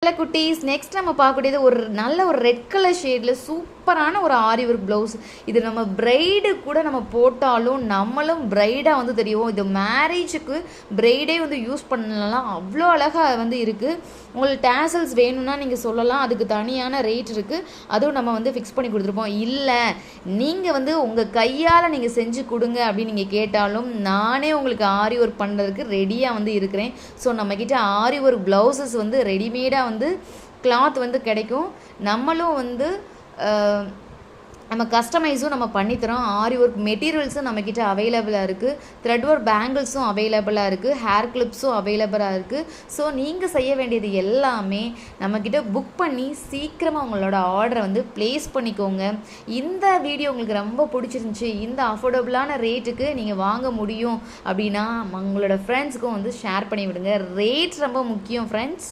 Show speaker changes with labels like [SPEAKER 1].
[SPEAKER 1] Hello குட்டீஸ், next நம்ம பார்க்கக்கூடியது ஒரு நல்ல ஒரு ரெட் கலர் ஷேடில் சூப்பரான ஒரு ஆரி ஒர்க் ப்ளவுஸ். இது நம்ம பிரைடு கூட நம்ம போட்டாலும் நம்மளும் பிரைடாக வந்து தெரியும். இது மேரேஜுக்கு பிரைடே வந்து யூஸ் பண்ணலாம், அவ்வளோ அழகாக வந்து இருக்குது. உங்களுக்கு டேசல்ஸ் வேணும்னா நீங்கள் சொல்லலாம், அதுக்கு தனியான ரேட் இருக்குது, அதுவும் நம்ம வந்து ஃபிக்ஸ் பண்ணி கொடுத்துருப்போம். இல்லை நீங்கள் வந்து உங்கள் கையால் நீங்கள் செஞ்சு கொடுங்க அப்படின்னு நீங்கள் கேட்டாலும் நானே உங்களுக்கு ஆரி ஒர்க் பண்ணுறதுக்கு ரெடியாக வந்து இருக்கிறேன். ஸோ நம்மக்கிட்ட ஆரி ஒர்க் ப்ளவுசஸ் வந்து ரெடிமேடாக வந்து கிளாத் வந்து கிடைக்கும். நம்மளும் வந்து நம்ம கஸ்டமைஸும் நம்ம பண்ணித்தரோம். ஆரி ஒர்க் மெட்டீரியல்ஸும் நம்மக்கிட்ட அவைலபிளாக இருக்குது. த்ரெட் ஒர்க் பேங்கிள்ஸும் அவைலபிளாக இருக்குது. ஹேர் கிளிப்ஸும் அவைலபிளாக இருக்குது. ஸோ நீங்கள் செய்ய வேண்டியது எல்லாமே நம்மக்கிட்ட புக் பண்ணி சீக்கிரமாக உங்களோட ஆர்டரை வந்து ப்ளேஸ் பண்ணிக்கோங்க. இந்த வீடியோ உங்களுக்கு ரொம்ப பிடிச்சிருந்துச்சி, இந்த அஃபோர்டபுளான ரேட்டுக்கு நீங்கள் வாங்க முடியும் அப்படின்னா உங்களோட ஃப்ரெண்ட்ஸுக்கும் வந்து ஷேர் பண்ணி விடுங்க. ரேட் ரொம்ப முக்கியம் ஃப்ரெண்ட்ஸ்.